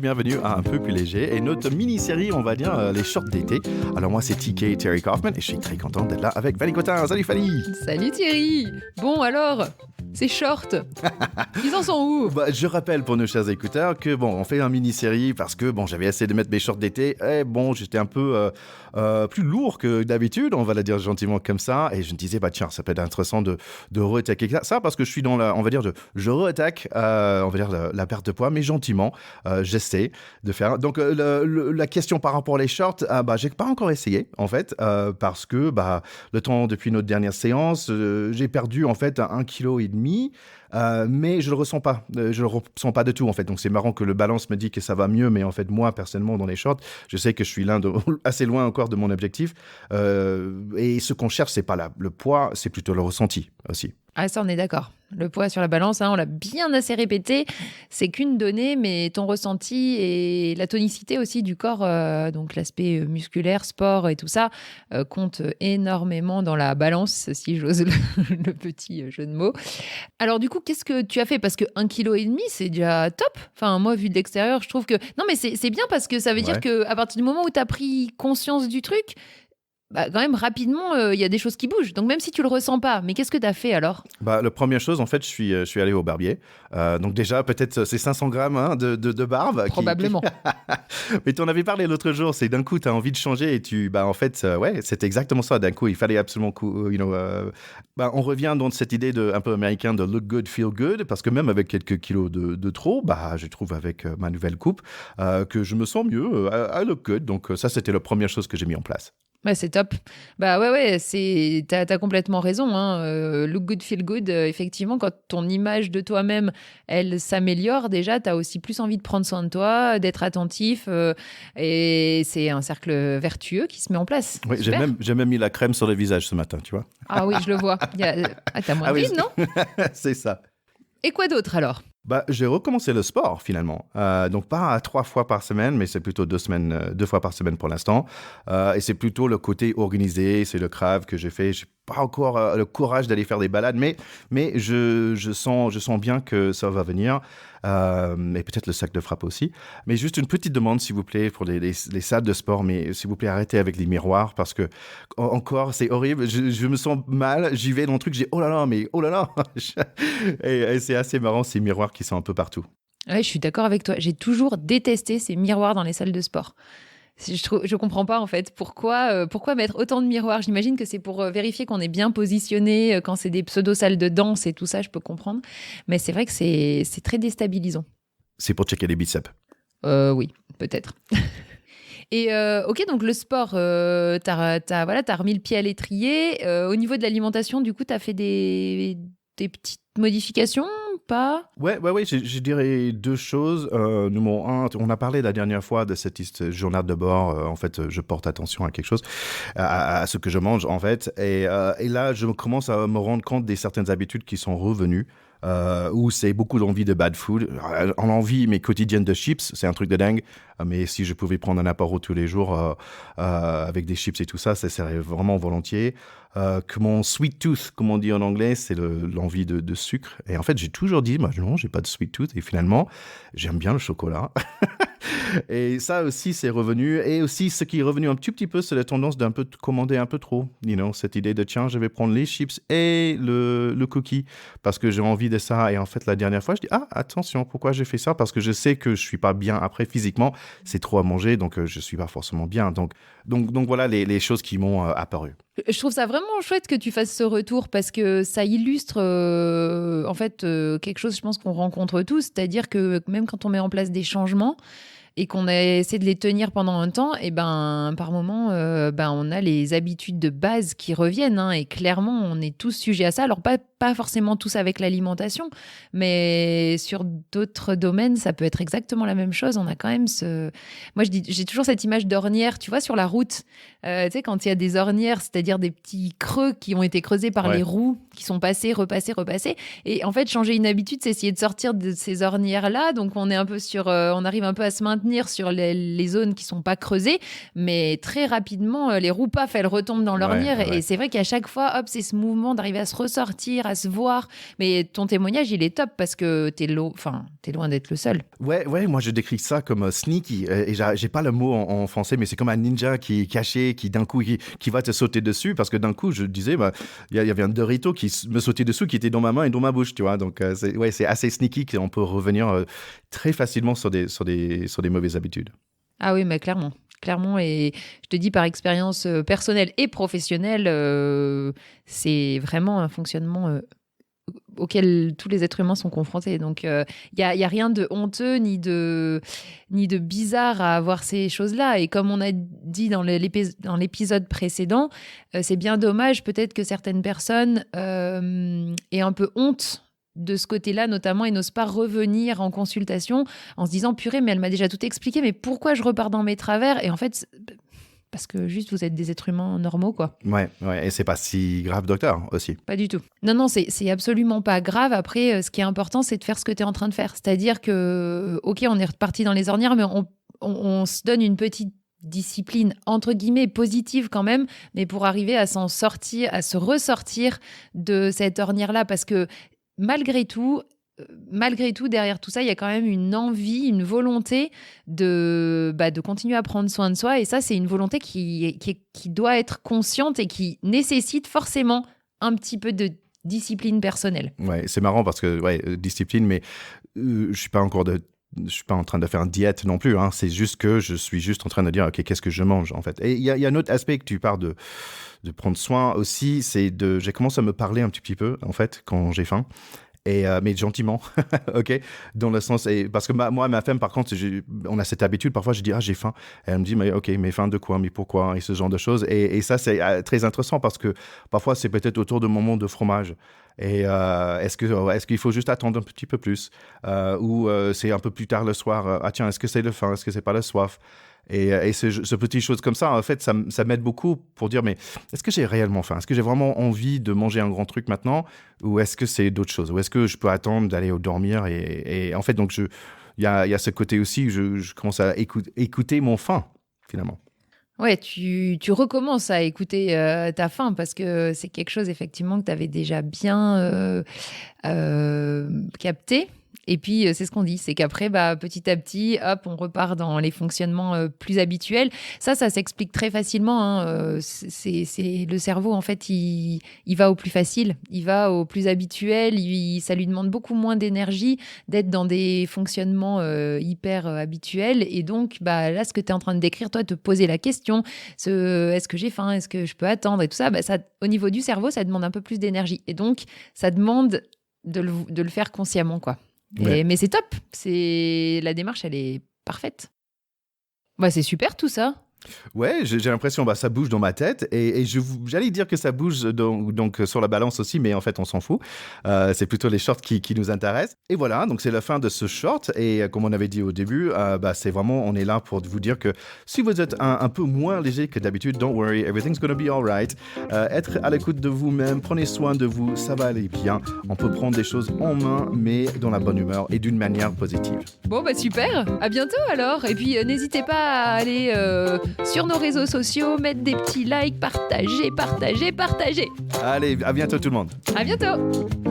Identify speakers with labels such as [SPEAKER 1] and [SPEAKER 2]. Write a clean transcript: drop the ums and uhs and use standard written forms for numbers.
[SPEAKER 1] bienvenue à Un peu plus léger et notre mini-série, on va dire, les shorts d'été. Alors moi, c'est TK, Terry Kaufman, et je suis très content d'être là avec Fanny Cotin. Salut Fanny.
[SPEAKER 2] Salut Thierry. Bon alors, ces shorts, ils en sont où?
[SPEAKER 1] Je rappelle pour nos chers écouteurs que on fait un mini-série parce que j'avais essayé de mettre mes shorts d'été et j'étais un peu plus lourd que d'habitude, on va le dire gentiment comme ça, et je me disais tiens, ça peut être intéressant de re-attaquer ça parce que je suis dans je re-attaque on va dire la perte de poids, mais gentiment. J'essaie de faire. Donc la question par rapport aux shorts, j'ai pas encore essayé en fait parce que le temps depuis notre dernière séance, j'ai perdu en fait 1,5 kg. Mais je le ressens pas. Je le ressens pas du tout en fait. Donc c'est marrant que le balance me dit que ça va mieux, mais en fait moi personnellement dans les shorts, je sais que je suis assez loin encore de mon objectif. Et ce qu'on cherche, c'est pas le poids, c'est plutôt le ressenti aussi.
[SPEAKER 2] Ah ça on est d'accord. Le poids sur la balance, on l'a bien assez répété, c'est qu'une donnée, mais ton ressenti et la tonicité aussi du corps, donc l'aspect musculaire, sport et tout ça, compte énormément dans la balance, si j'ose le petit jeu de mots. Alors du coup, qu'est-ce que tu as fait? Parce que 1,5 kg, c'est déjà top. Enfin, moi, vu de l'extérieur, je trouve que... Non, mais c'est bien parce que ça veut dire qu'à partir du moment où tu as pris conscience du truc, quand même, rapidement, il y a des choses qui bougent. Donc, même si tu le ressens pas, mais qu'est-ce que tu as fait alors?
[SPEAKER 1] La première chose, en fait, je suis allé au barbier. Donc déjà, peut-être c'est 500 grammes de barbe.
[SPEAKER 2] Probablement.
[SPEAKER 1] Mais tu en avais parlé l'autre jour, c'est d'un coup, tu as envie de changer et en fait, c'est exactement ça. D'un coup, il fallait absolument, on revient dans cette idée un peu américain de look good, feel good, parce que même avec quelques kilos de trop, je trouve avec ma nouvelle coupe que je me sens mieux, I look good. Donc ça, c'était la première chose que j'ai mis en place.
[SPEAKER 2] Ouais, c'est top. T'as complètement raison. Look good, feel good. Effectivement, quand ton image de toi-même, elle s'améliore, déjà, t'as aussi plus envie de prendre soin de toi, d'être attentif. Et c'est un cercle vertueux qui se met en place.
[SPEAKER 1] Oui, j'ai même mis la crème sur le visage ce matin, tu vois.
[SPEAKER 2] Ah oui, je le vois. T'as moins de rides, non?
[SPEAKER 1] C'est ça.
[SPEAKER 2] Et quoi d'autre alors?
[SPEAKER 1] J'ai recommencé le sport finalement. Donc pas 3 fois par semaine, mais c'est plutôt 2 fois par semaine pour l'instant. Et c'est plutôt le côté organisé, c'est le crave que j'ai fait. J'ai pas encore le courage d'aller faire des balades, mais je sens bien que ça va venir. Et peut-être le sac de frappe aussi. Mais juste une petite demande, s'il vous plaît, pour les salles de sport. Mais s'il vous plaît, arrêtez avec les miroirs parce que, encore, c'est horrible. Je me sens mal. J'y vais dans le truc, j'ai oh là là. Et c'est assez marrant, ces miroirs qui sont un peu partout.
[SPEAKER 2] Ouais, je suis d'accord avec toi. J'ai toujours détesté ces miroirs dans les salles de sport. Je comprends pas en fait pourquoi mettre autant de miroirs. J'imagine que c'est pour vérifier qu'on est bien positionné quand c'est des pseudo-salles de danse et tout ça, je peux comprendre. Mais c'est vrai que c'est très déstabilisant.
[SPEAKER 1] C'est pour checker les biceps.
[SPEAKER 2] Oui, peut-être. Et ok, donc le sport, t'as remis le pied à l'étrier. Au niveau de l'alimentation, du coup, t'as fait des petites modifications? Pas?
[SPEAKER 1] Ouais, je dirais 2 choses. Numéro 1, on a parlé la dernière fois de cette journal de bord. En fait, je porte attention à quelque chose, à ce que je mange, en fait. Et là, je commence à me rendre compte des certaines habitudes qui sont revenues. Où c'est beaucoup d'envie de bad food. En envie, mais quotidienne de chips, c'est un truc de dingue. Mais si je pouvais prendre un apéro tous les jours avec des chips et tout ça, ça serait vraiment volontiers. Que mon sweet tooth, comme on dit en anglais, c'est l'envie de sucre. Et en fait, j'ai toujours dit, non, j'ai pas de sweet tooth. Et finalement, j'aime bien le chocolat. Et ça aussi, c'est revenu. Et aussi, ce qui est revenu un petit peu, c'est la tendance d'un peu de commander un peu trop. Cette idée de, tiens, je vais prendre les chips et le cookie parce que j'ai envie de ça. Et en fait, la dernière fois, je dis, attention, pourquoi j'ai fait ça? Parce que je sais que je suis pas bien après physiquement. C'est trop à manger, donc je suis pas forcément bien. Donc voilà les choses qui m'ont apparu.
[SPEAKER 2] Je trouve ça vraiment chouette que tu fasses ce retour parce que ça illustre quelque chose, je pense, qu'on rencontre tous, c'est-à-dire que même quand on met en place des changements et qu'on a essayé de les tenir pendant un temps, et par moment, on a les habitudes de base qui reviennent, et clairement, on est tous sujets à ça. Alors pas forcément tous avec l'alimentation, mais sur d'autres domaines, ça peut être exactement la même chose. On a quand même moi, j'ai toujours cette image d'ornière, tu vois, sur la route. Tu sais, quand il y a des ornières, c'est-à-dire des petits creux qui ont été creusés par les roues, qui sont passés, repassés. Et en fait, changer une habitude, c'est essayer de sortir de ces ornières-là. Donc, on est un peu on arrive un peu à se maintenir maintenir sur les zones qui sont pas creusées, mais très rapidement, les roues, paf, elles retombent dans l'ornière. Et c'est vrai qu'à chaque fois, hop, c'est ce mouvement d'arriver à se ressortir, à se voir. Mais ton témoignage, il est top parce que t'es loin d'être le seul.
[SPEAKER 1] Ouais, moi je décris ça comme sneaky. Et j'ai pas le mot en français, mais c'est comme un ninja qui est caché, qui d'un coup qui va te sauter dessus. Parce que d'un coup, je disais, il y avait un Dorito qui me sautait dessous, qui était dans ma main et dans ma bouche, tu vois. Donc c'est assez sneaky qu'on peut revenir très facilement sur des mauvaises habitudes.
[SPEAKER 2] Ah oui, mais clairement. Et je te dis par expérience personnelle et professionnelle, c'est vraiment un fonctionnement auquel tous les êtres humains sont confrontés. Donc, il y a rien de honteux ni de bizarre à avoir ces choses-là. Et comme on a dit dans l'épisode précédent, c'est bien dommage peut-être que certaines personnes aient un peu honte de ce côté-là notamment et n'osent pas revenir en consultation en se disant purée mais elle m'a déjà tout expliqué, mais pourquoi je repars dans mes travers? Et en fait parce que juste vous êtes des êtres humains normaux quoi.
[SPEAKER 1] Ouais, et c'est pas si grave docteur aussi.
[SPEAKER 2] Pas du tout. Non, c'est absolument pas grave. Après, ce qui est important, c'est de faire ce que tu es en train de faire. C'est-à-dire que, ok, on est reparti dans les ornières, mais on se donne une petite discipline, entre guillemets, positive quand même, mais pour arriver à s'en sortir, à se ressortir de cette ornière-là. Parce que malgré tout, derrière tout ça, il y a quand même une envie, une volonté de continuer à prendre soin de soi. Et ça, c'est une volonté qui doit être consciente et qui nécessite forcément un petit peu de discipline personnelle.
[SPEAKER 1] Ouais, c'est marrant parce que, discipline, mais je suis pas en train de faire une diète non plus. Hein. C'est juste que je suis juste en train de dire, OK, qu'est-ce que je mange, en fait. Et il y a un autre aspect que tu parles de prendre soin aussi, j'ai commencé à me parler un petit peu, en fait, quand j'ai faim. Mais gentiment, ok, dans le sens, parce que moi, ma femme, par contre, on a cette habitude, parfois je dis, j'ai faim, et elle me dit, mais ok, mais faim de quoi, mais pourquoi, et ce genre de choses, et ça c'est très intéressant parce que parfois c'est peut-être autour de moments de fromage, et est-ce qu'il faut juste attendre un petit peu plus, ou c'est un peu plus tard le soir, tiens, est-ce que c'est le faim, est-ce que c'est pas la soif? Et ce petit chose comme ça, en fait, ça m'aide beaucoup pour dire, mais est-ce que j'ai réellement faim? Est-ce que j'ai vraiment envie de manger un grand truc maintenant? Ou est-ce que c'est d'autres choses? Ou est-ce que je peux attendre d'aller dormir? Et en fait, donc, il y a ce côté aussi où je commence à écouter mon faim, finalement.
[SPEAKER 2] Ouais, tu recommences à écouter ta faim parce que c'est quelque chose, effectivement, que tu avais déjà bien capté. Et puis, c'est ce qu'on dit, c'est qu'après, petit à petit, hop, on repart dans les fonctionnements plus habituels. Ça s'explique très facilement. Hein. C'est le cerveau, en fait, il va au plus facile, il va au plus habituel. Ça lui demande beaucoup moins d'énergie d'être dans des fonctionnements hyper habituels. Et donc, là, ce que tu es en train de décrire, toi, te poser la question, est-ce que j'ai faim, est-ce que je peux attendre et tout ça, au niveau du cerveau, ça demande un peu plus d'énergie. Et donc, ça demande de le faire consciemment, quoi.
[SPEAKER 1] Ouais.
[SPEAKER 2] Mais c'est top, la démarche, elle est parfaite. C'est super tout ça.
[SPEAKER 1] Ouais, j'ai l'impression, ça bouge dans ma tête et j'allais dire que ça bouge donc sur la balance aussi, mais en fait on s'en fout. C'est plutôt les shorts qui nous intéressent. Et voilà, donc c'est la fin de ce short et comme on avait dit au début, c'est vraiment, on est là pour vous dire que si vous êtes un peu moins léger que d'habitude, don't worry, everything's gonna be alright. Être à l'écoute de vous-même, prenez soin de vous, ça va aller bien. On peut prendre des choses en main, mais dans la bonne humeur et d'une manière positive.
[SPEAKER 2] Bon super, à bientôt alors. Et puis n'hésitez pas à aller sur nos réseaux sociaux, mettre des petits likes, partager.
[SPEAKER 1] Allez, à bientôt tout le monde.
[SPEAKER 2] À bientôt.